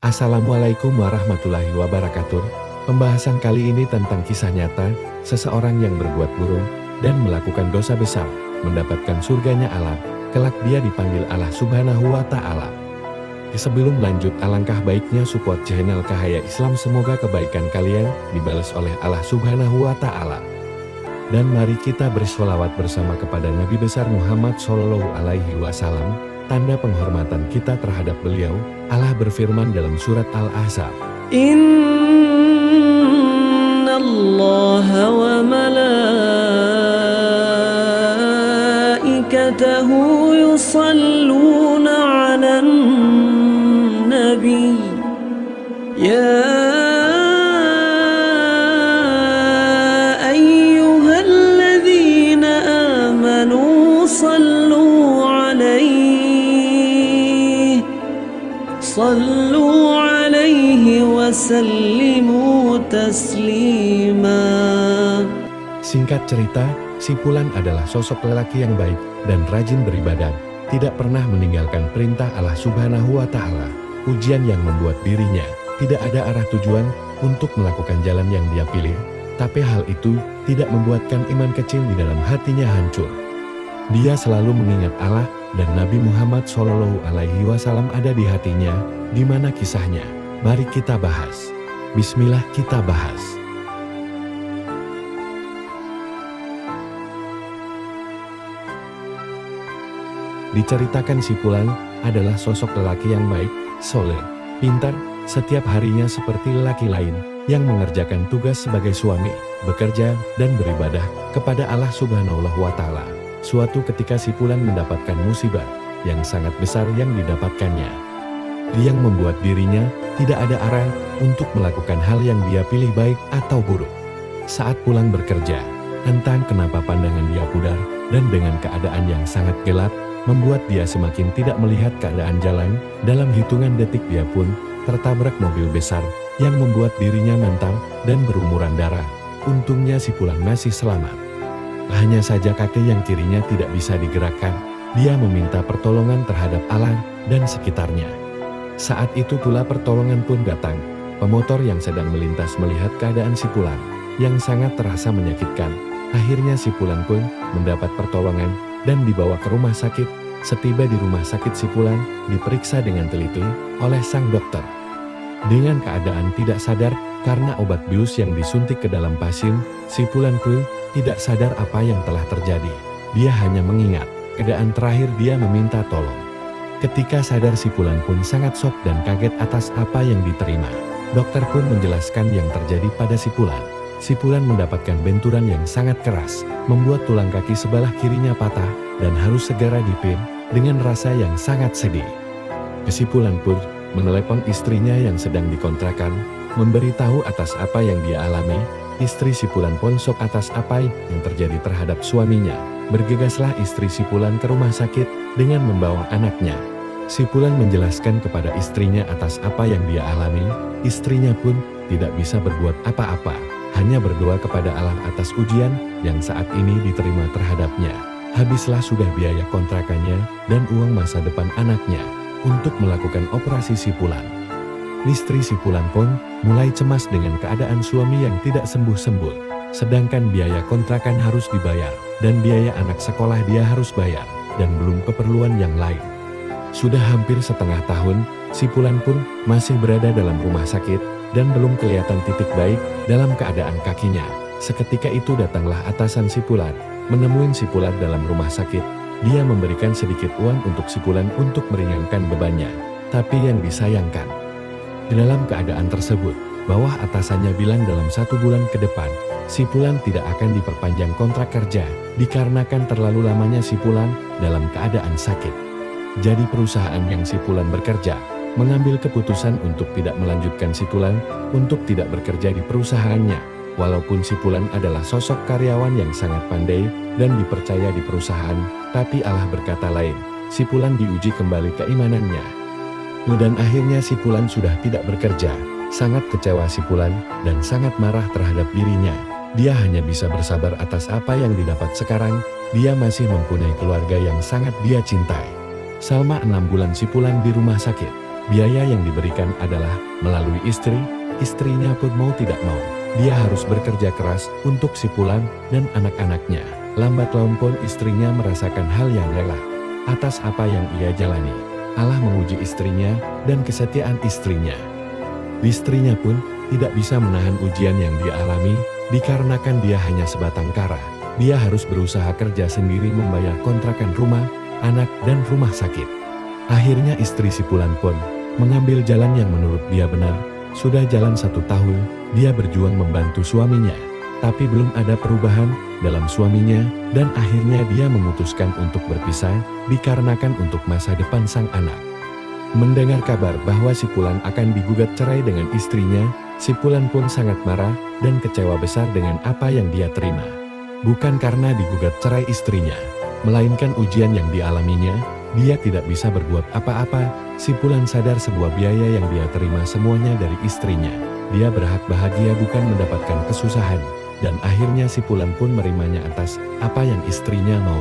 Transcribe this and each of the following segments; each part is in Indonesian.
Assalamualaikum warahmatullahi wabarakatuh. Pembahasan kali ini tentang kisah nyata, seseorang yang berbuat buruk dan melakukan dosa besar, mendapatkan surganya Allah, kelak dia dipanggil Allah Subhanahu wa Ta'ala. Sebelum lanjut, alangkah baiknya support channel Cahaya Islam, semoga kebaikan kalian dibalas oleh Allah Subhanahu wa Ta'ala. Dan mari kita bersolawat bersama kepada Nabi besar Muhammad Shallallahu Alaihi Wasallam. Tanda penghormatan kita terhadap beliau, Allah berfirman dalam surat Al-Ahzab, Inna Allah wa malaikatahu yusalluna 'alan nabi ya ayyuhalladzina amanu sallu alaihi wa sallimu taslima. Singkat cerita, si Fulan adalah sosok lelaki yang baik dan rajin beribadah, tidak pernah meninggalkan perintah Allah Subhanahu wa Ta'ala. Ujian yang membuat dirinya tidak ada arah tujuan untuk melakukan jalan yang dia pilih, tapi hal itu tidak membuatkan iman kecil di dalam hatinya hancur. Dia selalu mengingat Allah dan Nabi Muhammad Shallallahu Alaihi Wasallam ada di hatinya. Gimana kisahnya? Mari kita bahas. Bismillah, kita bahas. Diceritakan si Fulan adalah sosok lelaki yang baik, soleh, pintar, setiap harinya seperti lelaki lain yang mengerjakan tugas sebagai suami, bekerja, dan beribadah kepada Allah Subhanahu wa Ta'ala. Suatu ketika si Fulan mendapatkan musibah yang sangat besar yang didapatkannya, yang membuat dirinya tidak ada arah untuk melakukan hal yang dia pilih baik atau buruk. Saat pulang bekerja, entah kenapa pandangan dia pudar dan dengan keadaan yang sangat gelap, membuat dia semakin tidak melihat keadaan jalan. Dalam hitungan detik dia pun tertabrak mobil besar yang membuat dirinya mental dan berumuran darah. Untungnya si Fulan masih selamat. Hanya saja kaki yang kirinya tidak bisa digerakkan. Dia meminta pertolongan terhadap Allah dan sekitarnya. Saat itu pula pertolongan pun datang. Pemotor yang sedang melintas melihat keadaan si Fulan yang sangat terasa menyakitkan. Akhirnya si Fulan pun mendapat pertolongan dan dibawa ke rumah sakit. Setiba di rumah sakit, si Fulan diperiksa dengan teliti oleh sang dokter. Dengan keadaan tidak sadar karena obat bius yang disuntik ke dalam pasien, si Fulan pun tidak sadar apa yang telah terjadi. Dia hanya mengingat keadaan terakhir dia meminta tolong. Ketika sadar, si Fulan pun sangat shock dan kaget atas apa yang diterima. Dokter pun menjelaskan yang terjadi pada si Fulan. Si Fulan mendapatkan benturan yang sangat keras, membuat tulang kaki sebelah kirinya patah dan harus segera dipin dengan rasa yang sangat sedih. Si Fulan pun menelepon istrinya yang sedang dikontrakan, memberitahu atas apa yang dia alami. Istri si Fulan pun shock atas apa yang terjadi terhadap suaminya. Bergegaslah istri si Fulan ke rumah sakit dengan membawa anaknya. Si Fulan menjelaskan kepada istrinya atas apa yang dia alami. Istrinya pun tidak bisa berbuat apa-apa, hanya berdoa kepada Allah atas ujian yang saat ini diterima terhadapnya. Habislah sudah biaya kontrakannya dan uang masa depan anaknya untuk melakukan operasi si Fulan. Istri si Fulan pun mulai cemas dengan keadaan suami yang tidak sembuh-sembuh. Sedangkan biaya kontrakan harus dibayar, dan biaya anak sekolah dia harus bayar, dan belum keperluan yang lain. Sudah hampir setengah tahun, si Fulan pun masih berada dalam rumah sakit, dan belum kelihatan titik baik dalam keadaan kakinya. Seketika itu datanglah atasan si Fulan, menemui si Fulan dalam rumah sakit. Dia memberikan sedikit uang untuk si Fulan untuk meringankan bebannya. Tapi yang disayangkan, di dalam keadaan tersebut, bawah atasannya bilang dalam 1 bulan ke depan, si Fulan tidak akan diperpanjang kontrak kerja, dikarenakan terlalu lamanya si Fulan dalam keadaan sakit. Jadi perusahaan yang si Fulan bekerja, mengambil keputusan untuk tidak melanjutkan si Fulan untuk tidak bekerja di perusahaannya. Walaupun si Fulan adalah sosok karyawan yang sangat pandai dan dipercaya di perusahaan, tapi Allah berkata lain, si Fulan diuji kembali keimanannya. Dan akhirnya si Fulan sudah tidak bekerja. Sangat kecewa si Fulan dan sangat marah terhadap dirinya. Dia hanya bisa bersabar atas apa yang didapat sekarang. Dia masih mempunyai keluarga yang sangat dia cintai. Selama 6 bulan si Fulan di rumah sakit, Biaya yang diberikan adalah melalui istri, istrinya pun mau tidak mau. Dia harus bekerja keras untuk si Fulan dan anak-anaknya. Lambat laun pun istrinya merasakan hal yang lelah atas apa yang ia jalani. Allah menguji istrinya dan kesetiaan istrinya. Istrinya pun tidak bisa menahan ujian yang dia alami, dikarenakan dia hanya sebatang kara. Dia harus berusaha kerja sendiri membayar kontrakan rumah, anak, dan rumah sakit. Akhirnya istri si Fulan pun mengambil jalan yang menurut dia benar. Sudah jalan 1 tahun, dia berjuang membantu suaminya. Tapi belum ada perubahan dalam suaminya, dan akhirnya dia memutuskan untuk berpisah, dikarenakan untuk masa depan sang anak. Mendengar kabar bahwa si Fulan akan digugat cerai dengan istrinya, si Fulan pun sangat marah dan kecewa besar dengan apa yang dia terima. Bukan karena digugat cerai istrinya, melainkan ujian yang dialaminya. Dia tidak bisa berbuat apa-apa. Si Fulan sadar sebuah biaya yang dia terima semuanya dari istrinya. Dia berhak bahagia bukan mendapatkan kesusahan. Dan akhirnya si Fulan pun menerimanya atas apa yang istrinya mau.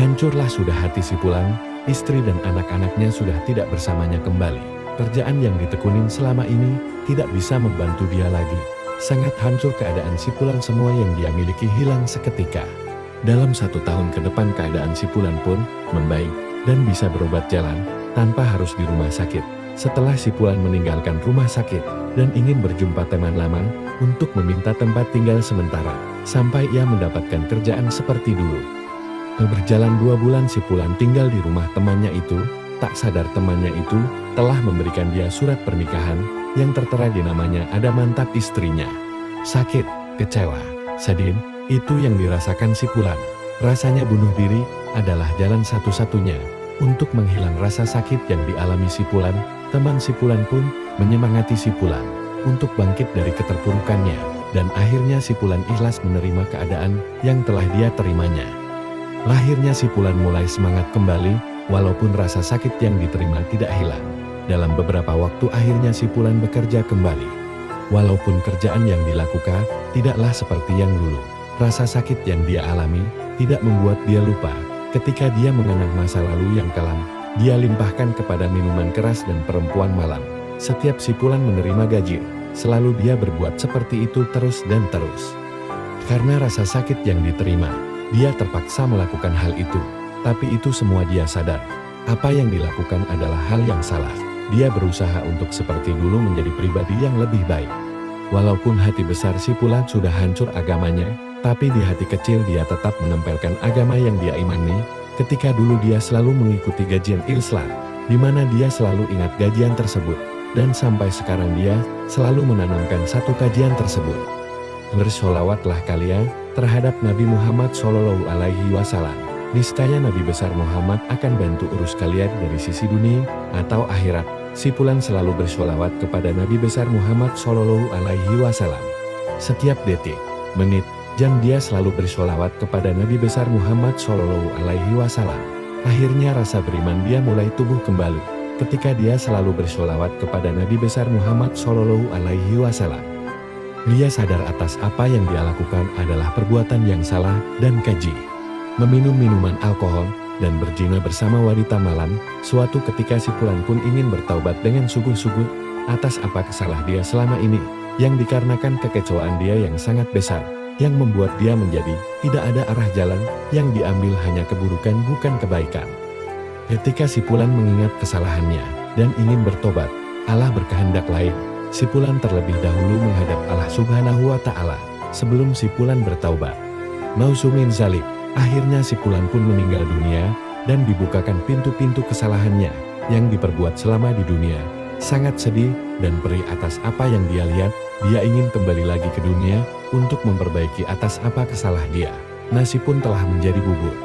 Hancurlah sudah hati si Fulan. Istri dan anak-anaknya sudah tidak bersamanya kembali. Kerjaan yang ditekunin selama ini tidak bisa membantu dia lagi. Sangat hancur keadaan si Fulan, semua yang dia miliki hilang seketika. Dalam 1 tahun ke depan keadaan si Fulan pun membaik dan bisa berobat jalan tanpa harus di rumah sakit. Setelah si Fulan meninggalkan rumah sakit dan ingin berjumpa teman lama untuk meminta tempat tinggal sementara sampai ia mendapatkan kerjaan seperti dulu. Berjalan 2 bulan si Fulan tinggal di rumah temannya itu, tak sadar temannya itu telah memberikan dia surat pernikahan yang tertera di namanya ada mantap istrinya. Sakit, kecewa, sedih, itu yang dirasakan si Fulan. Rasanya bunuh diri adalah jalan satu-satunya untuk menghilang rasa sakit yang dialami si Fulan. Teman si Fulan pun menyemangati si Fulan untuk bangkit dari keterpurukannya, dan akhirnya si Fulan ikhlas menerima keadaan yang telah dia terimanya. Lahirnya si Fulan mulai semangat kembali, walaupun rasa sakit yang diterima tidak hilang. Dalam beberapa waktu akhirnya si Fulan bekerja kembali. Walaupun kerjaan yang dilakukan tidaklah seperti yang dulu, rasa sakit yang dia alami tidak membuat dia lupa. Ketika dia mengenang masa lalu yang kelam, dia limpahkan kepada minuman keras dan perempuan malam. Setiap si Fulan menerima gaji, selalu dia berbuat seperti itu terus dan terus. Karena rasa sakit yang diterima, dia terpaksa melakukan hal itu. Tapi itu semua dia sadar, apa yang dilakukan adalah hal yang salah. Dia berusaha untuk seperti dulu menjadi pribadi yang lebih baik. Walaupun hati besar si Fulan sudah hancur agamanya, tapi di hati kecil dia tetap menempelkan agama yang dia imani. Ketika dulu dia selalu mengikuti gajian Islam, di mana dia selalu ingat gajian tersebut, dan sampai sekarang dia selalu menanamkan satu kajian tersebut. Bersolawatlah kalian terhadap Nabi Muhammad SAW. Niscaya Nabi besar Muhammad akan bantu urus kalian dari sisi dunia atau akhirat. Si Fulan selalu bersolawat kepada Nabi besar Muhammad SAW. Setiap detik, menit, jam dia selalu bersolawat kepada Nabi besar Muhammad SAW. Akhirnya rasa beriman dia mulai tumbuh kembali ketika dia selalu bersolawat kepada Nabi besar Muhammad SAW. Dia sadar atas apa yang dia lakukan adalah perbuatan yang salah dan keji. Meminum minuman alkohol dan berzina bersama wanita malam. Suatu ketika si Fulan pun ingin bertaubat dengan sungguh-sungguh atas apa kesalahan dia selama ini, yang dikarenakan kekecewaan dia yang sangat besar, yang membuat dia menjadi tidak ada arah jalan, yang diambil hanya keburukan bukan kebaikan. Ketika si Fulan mengingat kesalahannya dan ingin bertobat, Allah berkehendak lain. Si Fulan terlebih dahulu menghadap Allah Subhanahu wa Ta'ala sebelum si Fulan bertaubat. Nauzumin zalik. Akhirnya si Fulan pun meninggal dunia dan dibukakan pintu-pintu kesalahannya yang diperbuat selama di dunia. Sangat sedih dan perih atas apa yang dia lihat. Dia ingin kembali lagi ke dunia untuk memperbaiki atas apa kesalahan dia. Nasi pun telah menjadi bubur,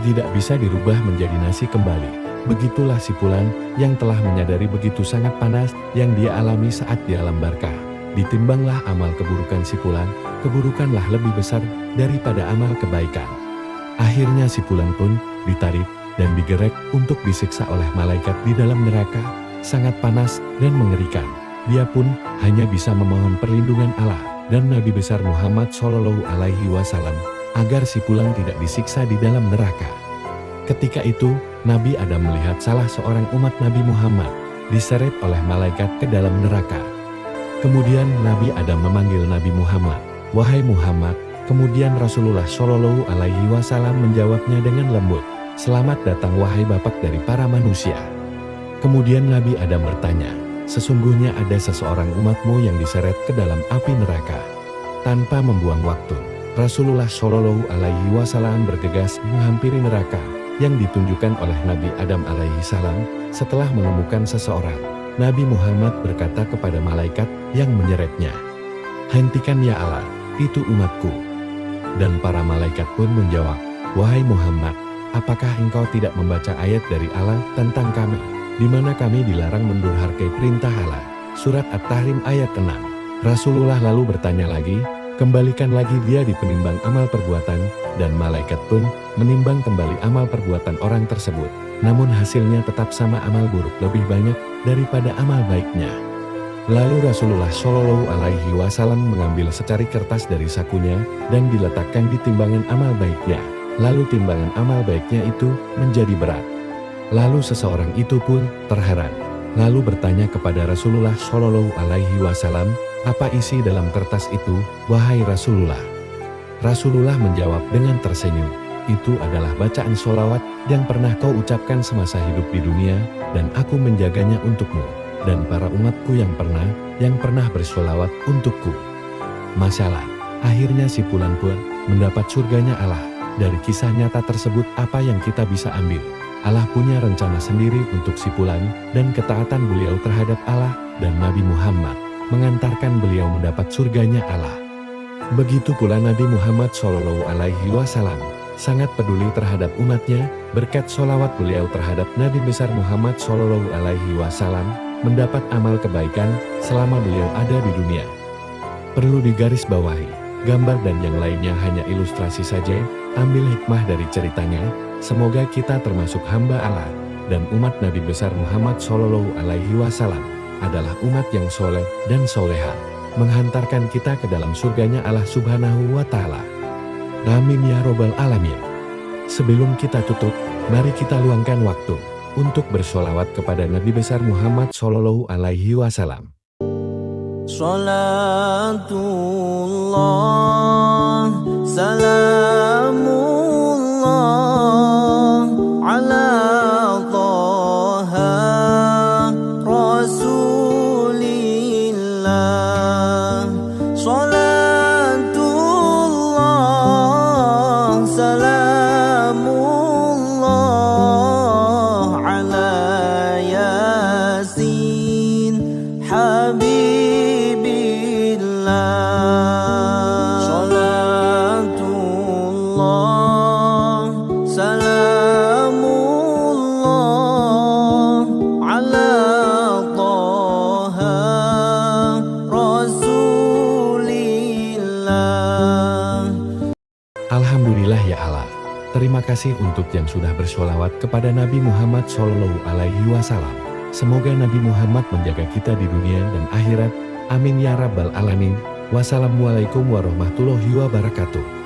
tidak bisa dirubah menjadi nasi kembali. Begitulah si Fulan yang telah menyadari begitu sangat panas yang dia alami saat di alam barzakh. Ditimbanglah amal keburukan si Fulan, keburukanlah lebih besar daripada amal kebaikan. Akhirnya si Fulan pun ditarik dan digerek untuk disiksa oleh malaikat di dalam neraka, sangat panas dan mengerikan. Dia pun hanya bisa memohon perlindungan Allah dan Nabi besar Muhammad SAW agar si Fulan tidak disiksa di dalam neraka. Ketika itu, Nabi Adam melihat salah seorang umat Nabi Muhammad diseret oleh malaikat ke dalam neraka. Kemudian Nabi Adam memanggil Nabi Muhammad, "Wahai Muhammad." Kemudian Rasulullah Shallallahu Alaihi Wasallam menjawabnya dengan lembut, "Selamat datang wahai bapak dari para manusia." Kemudian Nabi Adam bertanya, "Sesungguhnya ada seseorang umatmu yang diseret ke dalam api neraka." Tanpa membuang waktu, Rasulullah Shallallahu Alaihi Wasallam bergegas menghampiri neraka yang ditunjukkan oleh Nabi Adam alaihi salam. Setelah menemukan seseorang, Nabi Muhammad berkata kepada malaikat yang menyeretnya, "Hentikan ya Allah, itu umatku." Dan para malaikat pun menjawab, "Wahai Muhammad, apakah engkau tidak membaca ayat dari Allah tentang kami, di mana kami dilarang mendurhakai perintah Allah?" Surat At-Tahrim ayat 6. Rasulullah lalu bertanya lagi, "Kembalikan lagi dia di penimbang amal perbuatan," dan malaikat pun menimbang kembali amal perbuatan orang tersebut. Namun hasilnya tetap sama, amal buruk lebih banyak daripada amal baiknya. Lalu Rasulullah Shallallahu Alaihi Wasallam mengambil secari kertas dari sakunya dan diletakkan di timbangan amal baiknya. Lalu timbangan amal baiknya itu menjadi berat. Lalu seseorang itu pun terheran, lalu bertanya kepada Rasulullah Shallallahu Alaihi Wasallam, "Apa isi dalam kertas itu, wahai Rasulullah?" Rasulullah menjawab dengan tersenyum, "Itu adalah bacaan sholawat yang pernah kau ucapkan semasa hidup di dunia, dan aku menjaganya untukmu, dan para umatku yang pernah bersolawat untukku." Masalah, akhirnya si Fulan pun mendapat surganya Allah. Dari kisah nyata tersebut apa yang kita bisa ambil? Allah punya rencana sendiri untuk si Fulan, dan ketaatan beliau terhadap Allah dan Nabi Muhammad mengantarkan beliau mendapat surganya Allah. Begitu pula Nabi Muhammad Shallallahu Alaihi Wasallam sangat peduli terhadap umatnya. Berkat sholawat beliau terhadap Nabi besar Muhammad Shallallahu Alaihi Wasallam mendapat amal kebaikan selama beliau ada di dunia. Perlu digarisbawahi, gambar dan yang lainnya hanya ilustrasi saja. Ambil hikmah dari ceritanya. Semoga kita termasuk hamba Allah dan umat Nabi besar Muhammad Shallallahu Alaihi Wasallam adalah umat yang soleh dan soleha, menghantarkan kita ke dalam surganya Allah Subhanahu wa Ta'ala. Amin ya Robbal Alamin. Sebelum kita tutup, mari kita luangkan waktu untuk bersolawat kepada Nabi besar Muhammad Shallallahu Alaihi Wasallam. Salatullah, salamullah, ala Taha Rasulillah. Salatullah, salamullah, ala Yasin Habibillah. Salatullah, salamullah, ala Taha Rasulillah. Alhamdulillah ya Allah. Terima kasih untuk yang sudah bersolawat kepada Nabi Muhammad Shallallahu Alaihi Wasallam. Semoga Nabi Muhammad menjaga kita di dunia dan akhirat. Amin ya Rabbal Alamin. Wassalamualaikum warahmatullahi wabarakatuh.